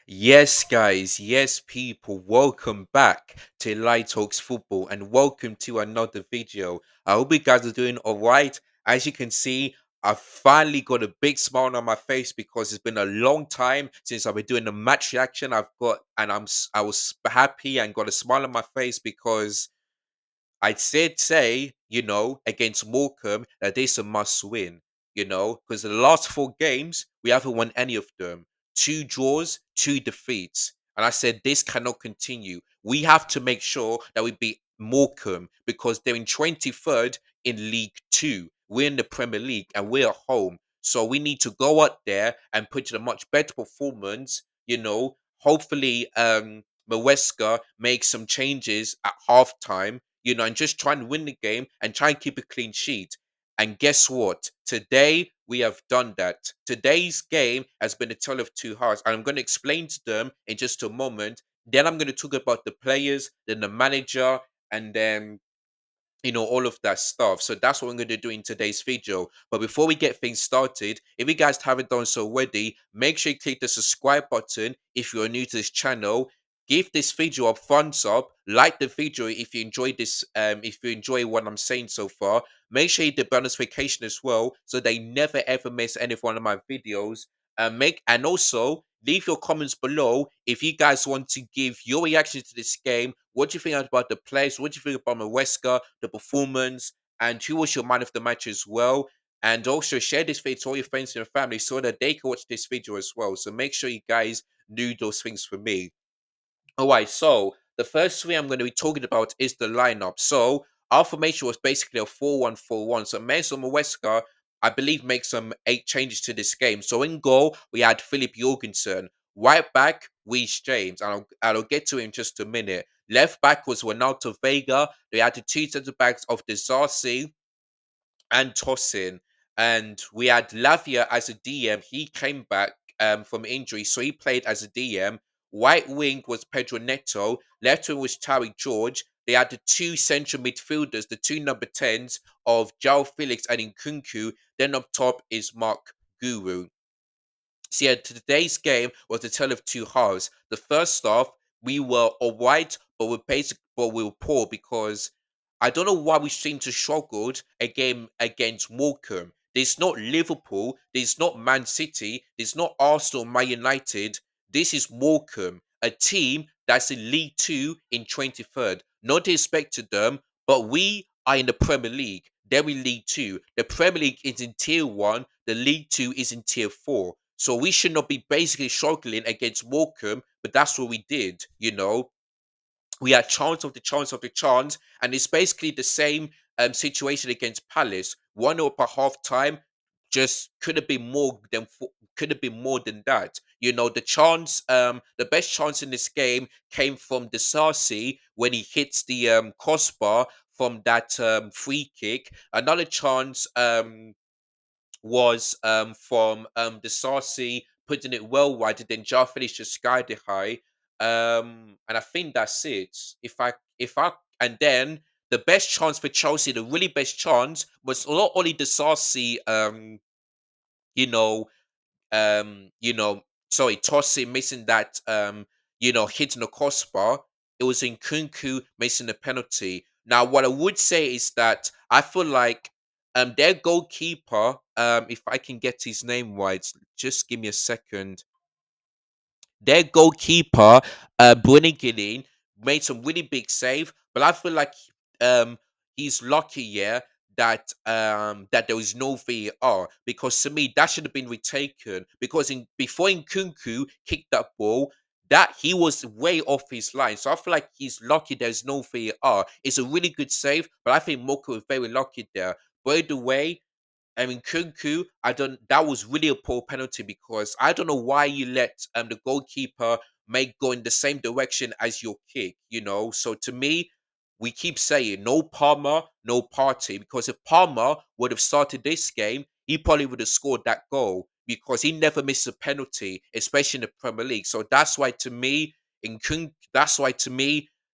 Yes, guys, yes, people, welcome back to Light Talks Football and welcome to another video. I hope you guys are doing all right. As you can see, I've finally got a big smile on my face because it's been a long time since I've been doing a match reaction. I was happy and got a smile on my face because I would say, against Morecambe that this a must win, because the last four games, we haven't won any of them. Two draws, two defeats. And I said, this cannot continue. We have to make sure that we beat Morecambe because they're in 23rd in League Two. We're in the Premier League and we're at home. So we need to go out there and put in a much better performance, Hopefully, Maweska makes some changes at halftime, and just try and win the game and try and keep a clean sheet. And guess what? Today we have done that. Today's game has been a tale of two hearts, and I'm going to explain to them in just a moment. Then I'm going to talk about the players, then the manager, and then all of that stuff. So that's what I'm going to do in today's video. But before we get things started, if you guys haven't done so already, make sure you click the subscribe button if you're new to this channel. Give this video a thumbs up. Like the video if you enjoyed this. If you enjoy what I'm saying so far, make sure you hit the bell notification as well, so they never ever miss any one of my videos. And also leave your comments below if you guys want to give your reaction to this game. What do you think about the players? What do you think about Maweska, the performance, and who was your man of the match as well? And also share this video to all your friends and your family so that they can watch this video as well. So make sure you guys do those things for me. All right, so the first three I'm going to be talking about is the lineup. So our formation was basically a 4-1-4-1. So Menzo Maweska, I believe, makes some 8 changes to this game. So in goal, we had Philip Jorgensen. Right back, Reece James. And I'll get to him in just a minute. Left back was Ronaldo Vega. They had the two centre backs of Desarcy and Tosin. And we had Lavia as a DM. He came back from injury, so he played as a DM. Right wing was Pedro Neto. Left wing was Tari George. They had the two central midfielders, the two number 10s of João Felix and Nkunku. Then up top is Mark Guru. So yeah, today's game was a tale of two halves. The first half, we were alright, but we were poor because I don't know why we seem to struggled again against Morecambe. There's not Liverpool, there's not Man City, there's not Arsenal, Man United. This is Morecambe, a team that's in League Two in 23rd. Not expected them, but we are in the Premier League. They're in League Two. The Premier League is in Tier One. The League Two is in Tier Four. So we should not be basically struggling against Morecambe, but that's what we did. We had chance of the chance, and it's basically the same situation against Palace. 1 up at half time, just could have been more than that. The best chance in this game came from the Sarsi when he hits the crossbar from that free kick. Another chance was from the Sarsi putting it well wide, and then Jar finished to sky the high. And I think that's it. If I and then the best chance for Chelsea, the really best chance was not only the Sarsi, you know, you know, sorry, Tosin missing that, hitting the crossbar. It was in Kunku missing the penalty. Now, what I would say is that I feel like their goalkeeper, if I can get his name right, just give me a second. Their goalkeeper, Brunigan, made some really big save, but I feel like um he's lucky, yeah, that there was no VAR because to me that should have been retaken because in before Nkunku kicked that ball. That he was way off his line, so I feel like he's lucky. There's no VAR. It's a really good save, but I think Moko was very lucky there. By the way, I mean, Kunku, I don't. That was really a poor penalty because I don't know why you let the goalkeeper make go in the same direction as your kick. So to me, we keep saying no Palmer, no party because if Palmer would have started this game, he probably would have scored that goal because he never missed a penalty, especially in the Premier League. So that's why to me,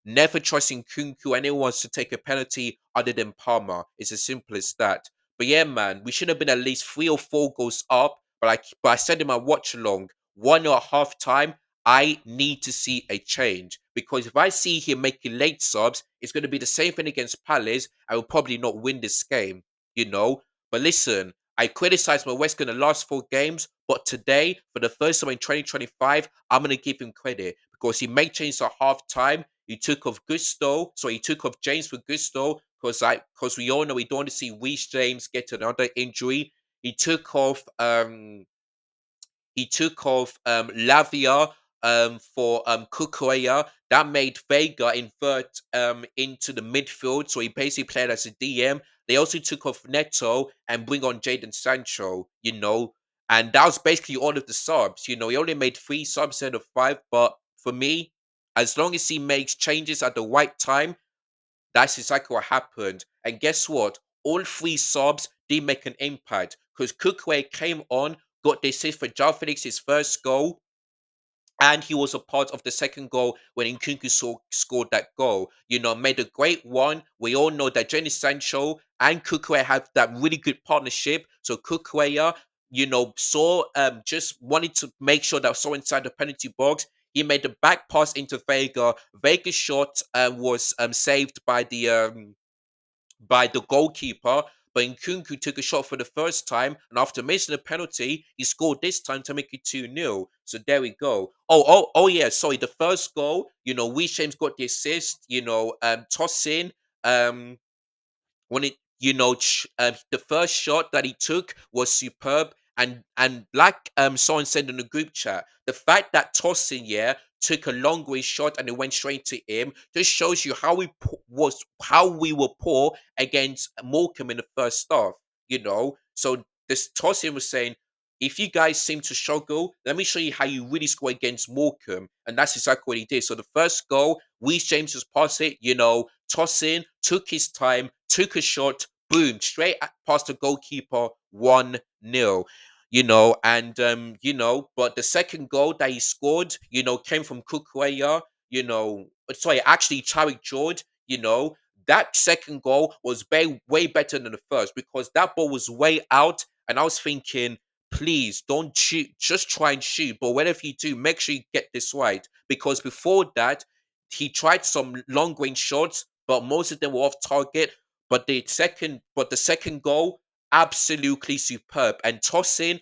never trusting Kunku anyone wants to take a penalty other than Palmer. It's as simple as that. But yeah, man, we should have been at least 3 or 4 goals up. But I said in my watch along, 1 or half time. I need to see a change because if I see him making late subs, it's going to be the same thing against Palace. I will probably not win this game, you know. But listen, I criticized my West in the last 4 games, but today, for the first time in 2025, I'm going to give him credit because he made changes at half time. He took off Gusto, so he took off James for Gusto because we all know we don't want to see Reece James get another injury. He took off Lavia for Kukurea. That made Vega invert into the midfield. So he basically played as a DM. They also took off Neto and bring on Jaden Sancho, And that was basically all of the subs. He only made 3 subs instead of 5. But for me, as long as he makes changes at the right time, that's exactly what happened. And guess what? All 3 subs did make an impact because Cookway came on, got the assist for João Felix's first goal, and he was a part of the second goal when Nkunku scored that goal. Made a great one. We all know that Jenny Sancho and Kukurea have that really good partnership. So Kukurea, saw just wanted to make sure that saw inside the penalty box. He made the back pass into Vega. Vega's shot was saved by the goalkeeper. But Nkunku took a shot for the first time, and after missing a penalty, he scored this time to make it 2-0. So there we go. Oh, yeah. Sorry, the first goal, Reece James got the assist, toss in. Um, when the first shot that he took was superb, and like someone said in the group chat, the fact that Tosin, yeah, took a long way shot and it went straight to him just shows you how we were poor against Morecambe in the first half. So this Tosin was saying, if you guys seem to struggle, let me show you how you really score against Morecambe. And that's exactly what he did. So the first goal, Reece James just passed it, toss in, took his time, took a shot, boom, straight past the goalkeeper, 1-0. But the second goal that he scored, came from Kukurea, sorry, actually Tariq George, that second goal was way better than the first because that ball was way out, and I was thinking, please don't shoot, just try and shoot. But whatever you do, make sure you get this right. Because before that, he tried some long range shots, but most of them were off target. But the second goal, absolutely superb. And tossing,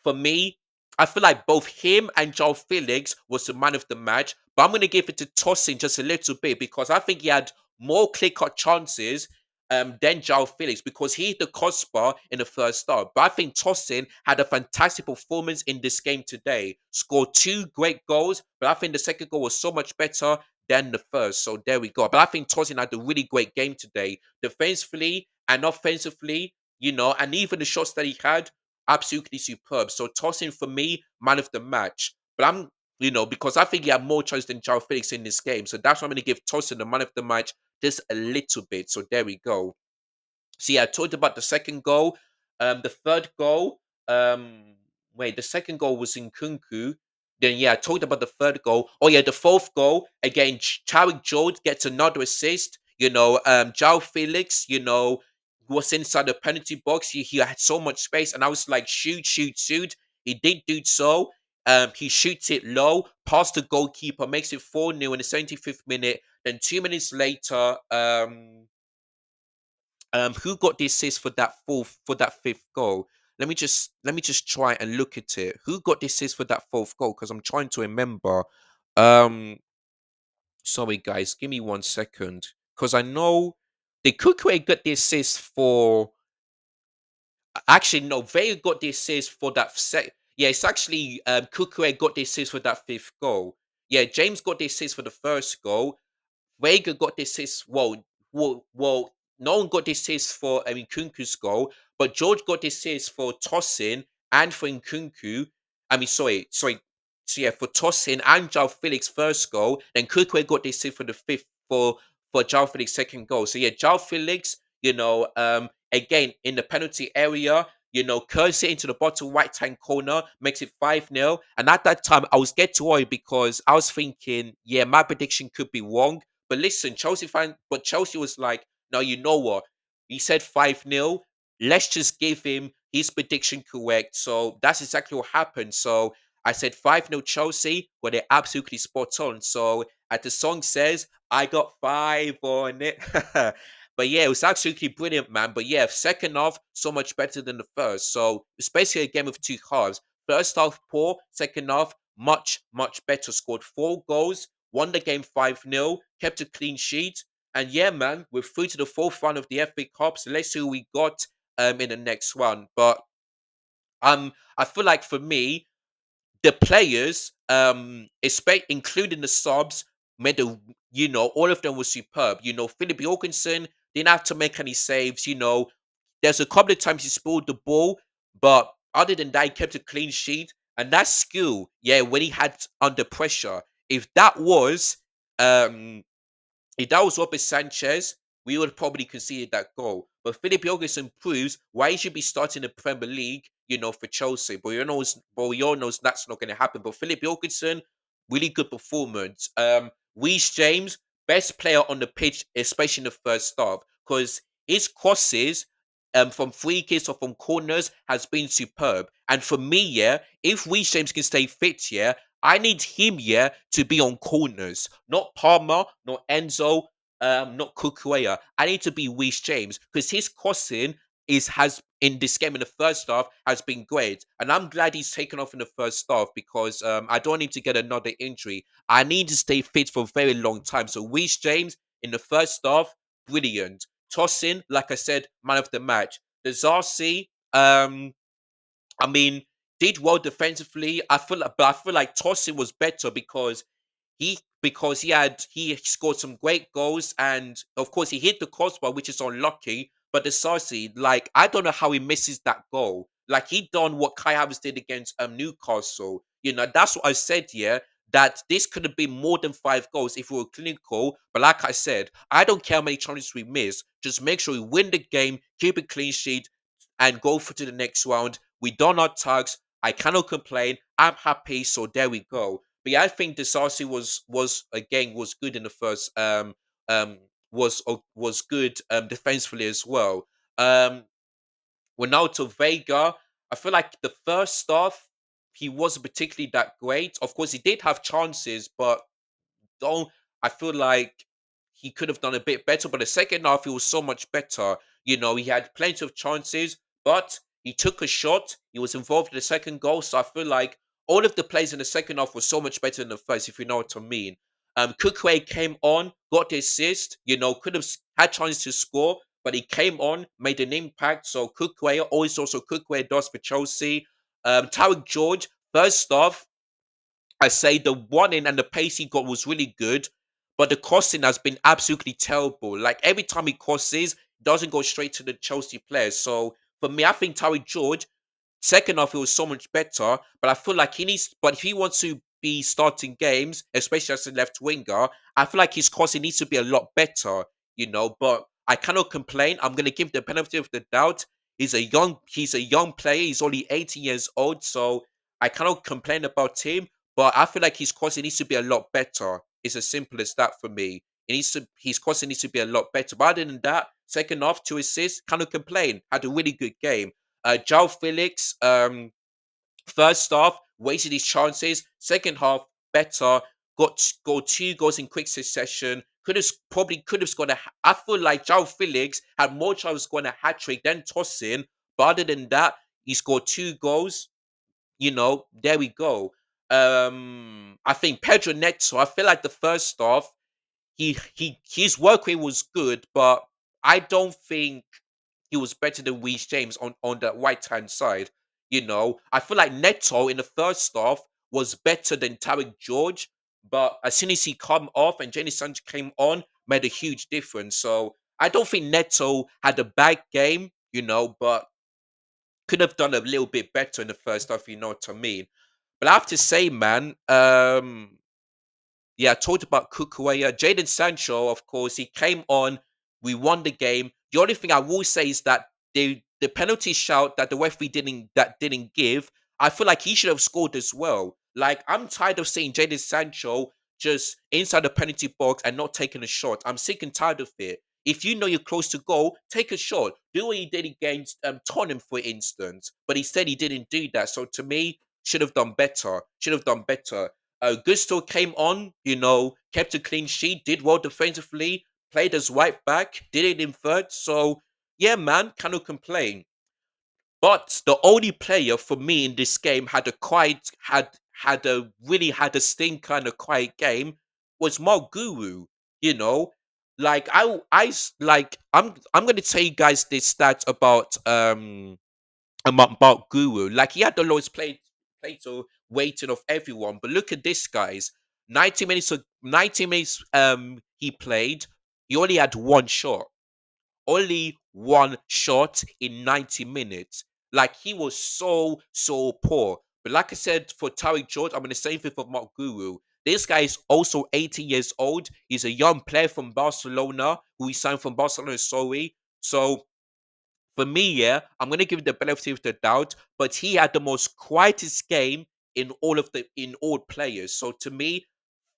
for me, I feel like both him and João Felix was the man of the match. But I'm going to give it to Tosin just a little bit because I think he had more clear-cut chances than João Felix because he hit the crossbar in the first half. But I think Tosin had a fantastic performance in this game today. Scored 2 great goals, but I think the second goal was so much better than the first. So there we go. But I think Tosin had a really great game today. Defensively and offensively, and even the shots that he had, absolutely superb. So tossing for me, man of the match. But because I think he had more choice than João Felix in this game. So that's why I'm going to give Tosin the man of the match just a little bit. So there we go. See, I talked about the second goal. The third goal, the second goal was in Kunku. Then, yeah, I talked about the third goal. Oh, yeah, the fourth goal, again, Tariq George gets another assist. João Felix, was inside the penalty box. He had so much space, and I was like, shoot, shoot, shoot. He did do so. He shoots it low, past the goalkeeper, makes it 4-0 in the 75th minute. Then 2 minutes later, who got the assist for that fifth goal? Let me just try and look at it. Who got the assist for that fourth goal? Because I'm trying to remember. Um, Sorry guys, give me 1 second. Because I know the Kukue got the assist for. Actually, no, Vega got the assist for that Yeah, it's actually Kukue got the assist for that fifth goal. Yeah, James got the assist for the first goal. Vega got the assist. Well, no one got the assist for Nkunku's goal, but George got the assist for tossing and for Nkunku. I mean, sorry. So yeah, for tossing and João Felix first goal, then Kukwe got the assist for the fifth for João Felix second goal. So yeah, João Felix, again in the penalty area. Curls it into the bottom right hand corner, makes it 5-0. And at that time, I was getting worried because I was thinking, yeah, my prediction could be wrong. But listen, Chelsea was like, no, you know what? He said 5-0. Let's just give him his prediction correct. So that's exactly what happened. So I said 5-0 Chelsea, but they're absolutely spot on. So, as the song says, I got five on it. But yeah, it was absolutely brilliant, man. But yeah, second half, so much better than the first. So, it's basically a game of two halves. First half, poor. Second half, much, much better. Scored 4 goals, won the game 5-0, kept a clean sheet. And yeah, man, we're through to the fourth round of the FA Cup. So let's see who we got in the next one. But I feel like for me, the players, including the subs, made a all of them were superb. Philip Jorgensen didn't have to make any saves. There's a couple of times he spoiled the ball, but other than that, he kept a clean sheet. And that skill, yeah, when he had under pressure, if that was um if that was Robert Sanchez, we would have probably conceded that goal. But Philip Jorgensen proves why he should be starting the Premier League, for Chelsea. But we all know that's not going to happen. But Philip Jorgensen, really good performance. Reece James, best player on the pitch, especially in the first half, because his crosses from free kicks or from corners has been superb. And for me, yeah, if Reece James can stay fit, yeah, I need him, yeah, to be on corners, not Palmer, not Enzo, not Kukurea. I need to be Reece James because his crossing has in this game in the first half has been great, and I'm glad he's taken off in the first half because I don't need to get another injury. I need to stay fit for a very long time. So Reece James in the first half, brilliant. Tossing, like I said, man of the match. The Zarsi, I mean, did well defensively. I feel like Tosin was better because he scored some great goals and of course he hit the crossbar, which is unlucky. But the Sarsi, like I don't know how he misses that goal. Like he done what Kai Havertz did against Newcastle. That's what I said. Yeah, that this could have been more than 5 goals if we were clinical. But like I said, I don't care how many chances we miss. Just make sure we win the game, keep a clean sheet, and go for to the next round. We done our tags. I cannot complain. I'm happy. So there we go. But yeah, I think Disasi was good in the first was good defensively as well. Um Ronaldo Vega, I feel like the first half he wasn't particularly that great. Of course, he did have chances, but don't I feel like he could have done a bit better, but the second half he was so much better. He had plenty of chances, but he took a shot. He was involved in the second goal, so I feel like all of the plays in the second half were so much better than the first, if you know what I mean. Kukwe came on, got the assist. Could have had chances to score, but he came on, made an impact. So Kukwe, always also Kukwe does for Chelsea. Tarek George, first half. I say the one in and the pace he got was really good, but the crossing has been absolutely terrible. Like every time he crosses, it doesn't go straight to the Chelsea players. So for me, I think Terry George, second half, it was so much better. But I feel like but if he wants to be starting games, especially as a left winger, I feel like his crossing needs to be a lot better. But I cannot complain. I'm going to give the benefit of the doubt. He's a young player. He's only 18 years old. So I cannot complain about him. But I feel like his crossing needs to be a lot better. It's as simple as that for me. His crossing needs to be a lot better. But other than that, second half, 2 assists, cannot complain. Had a really good game. João Felix, first half, wasted his chances. Second half, better. Got 2 goals in quick succession. Could have scored I feel like João Felix had more chance of scoring a hat trick than Tosin. But other than that, he scored 2 goals. There we go. I think Pedro Neto. I feel like the first half, his work rate was good, but I don't think he was better than Reece James on the right hand side. I feel like Neto in the first half was better than Tarek George, but as soon as he come off and Jenny Sanchez came on, made a huge difference. So I don't think Neto had a bad game, but could have done a little bit better in the first half, you know what I mean. But I have to say, man, yeah, I talked about Kukurea. Jaden Sancho, of course, he came on. We won the game. The only thing I will say is that the penalty shout that the referee didn't give, I feel like he should have scored as well. Like I'm tired of seeing Jaden Sancho just inside the penalty box and not taking a shot. I'm sick and tired of it. If you know you're close to goal, take a shot. Do what he did against Tottenham, for instance. But he said he didn't do that. So to me, should have done better. Should have done better. Gusto came on, kept a clean sheet, did well defensively, played as right back, did it in third. So yeah, man, cannot complain. But the only player for me in this game had a stinker and a quiet game was Mark Guru. You know, like I'm gonna tell you guys this stat about Guru. Like he had the lowest play to rating of everyone. But look at this, guys. 90 minutes he played. He only had one shot. Only one shot in 90 minutes. Like he was so poor. But like I said for Tariq George, I'm gonna say thing for Mark Guru. This guy is also 18 years old. He's a young player from Barcelona who he signed from Barcelona, sorry. So for me, yeah, I'm gonna give the benefit of the doubt, but he had the most quietest game in all players. So to me,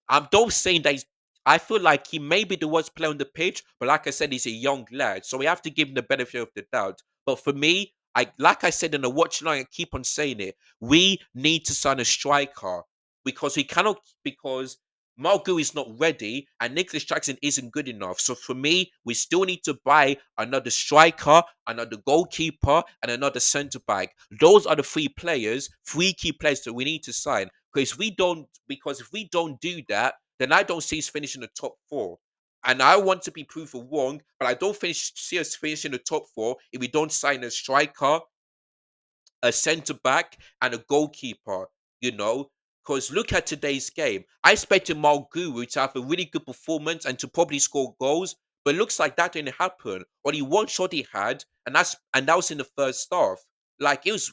I'm not saying that I feel like he may be the worst player on the pitch, but like I said, he's a young lad, so we have to give him the benefit of the doubt. But for me, like I said in the watch line, I keep on saying it. We need to sign a striker because we cannot because Malgu is not ready and Nicholas Jackson isn't good enough. So for me, we still need to buy another striker, another goalkeeper, and another centre back. Those are the three key players that we need to sign. Because if we don't do that, then I don't see us finishing the top four. And I want to be proven wrong, but I don't see us finishing the top four if we don't sign a striker, a centre back, and a goalkeeper, you know. Because look at today's game. I expected Malguru to have a really good performance and to probably score goals, but it looks like that didn't happen. Only one shot he had, and that was in the first half. He was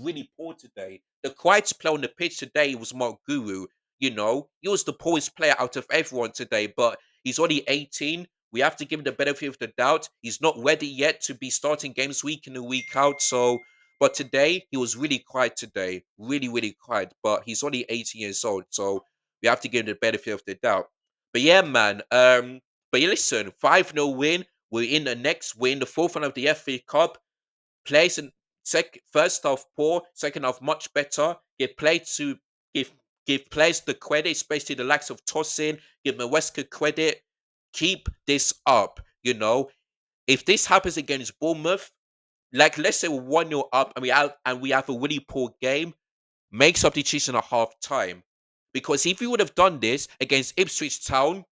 really poor today. The quietest player on the pitch today was Malguru. He was the poorest player out of everyone today, but he's only 18. We have to give him the benefit of the doubt. He's not ready yet to be starting games week in and week out. So but today, he was really quiet today. Really, really quiet. But he's only 18 years old. So we have to give him the benefit of the doubt. But yeah, man. But yeah, listen, 5-0 win. We're in the next win, the fourth one of the FA Cup. Plays in first half poor, second half much better. Give give players the credit, especially the likes of Tosin, give Maweska credit. Keep this up, If this happens against Bournemouth, like let's say we're 1-0 up and we have a really poor game, make substitution at half time. Because if we would have done this against Ipswich Town,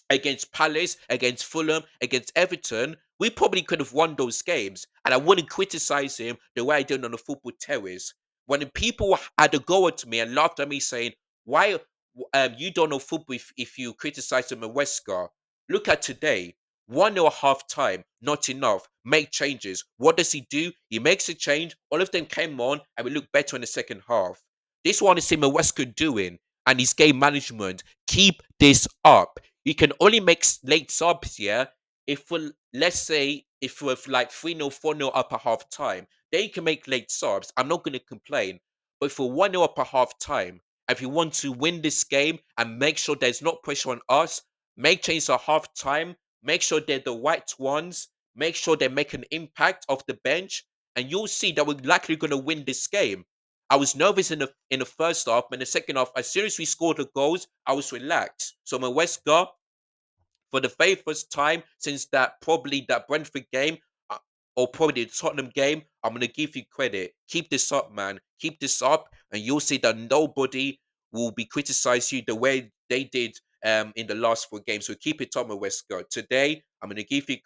against Palace, against Fulham, against Everton, we probably could have won those games. And I wouldn't criticize him the way I did on the football terrace. When the people had a go at me and laughed at me saying, why you don't know football if you criticize him in Wesker? Look at today. 1-0 half time, not enough. Make changes. What does he do? He makes a change. All of them came on and we look better in the second half. This one is him and Wesker doing and his game management. Keep this up. You can only make late subs, yeah, if we're, let's say, if we're like 3-0, 4-0 up at half time, then you can make late subs. I'm not going to complain. But if we're 1-0 up at half time, if you want to win this game and make sure there's not pressure on us, make changes at half time, make sure they're the right ones, make sure they make an impact off the bench, and you'll see that we're likely going to win this game. I was nervous in the first half, but in the second half, as soon as we scored the goals, I was relaxed. So my Wesker, for the very first time since that Brentford game, uh, or probably the Tottenham game, I'm gonna give you credit. Keep this up, man. Keep this up, and you'll see that nobody will be criticized you the way they did in the last four games. So keep it up, my Wesker. Today, I'm gonna give you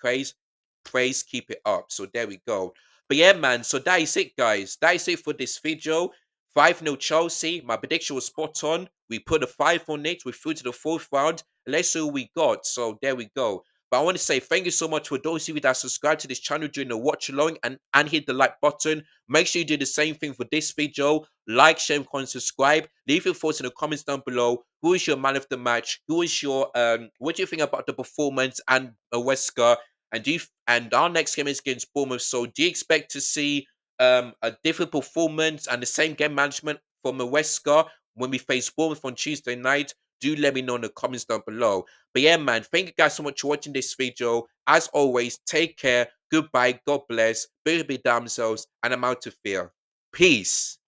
praise, keep it up. So there we go. But yeah, man. So that is it, guys. That is it for this video. 5-0 Chelsea. My prediction was spot on. We put a 5 on it. We through to the fourth round. Let's see who we got. So there we go. But I want to say thank you so much for those of you that subscribe to this channel during the watch along and hit the like button. Make sure you do the same thing for this video. Like, share, comment, subscribe. Leave your thoughts in the comments down below. Who is your man of the match? Who is your what do you think about the performance and Wesker? And our next game is against Bournemouth. So do you expect to see a different performance and the same game management from Wesker when we face Bournemouth on Tuesday night? Do let me know in the comments down below. But yeah, man, thank you guys so much for watching this video. As always, take care. Goodbye. God bless. Be damn selves. And I'm out of fear. Peace.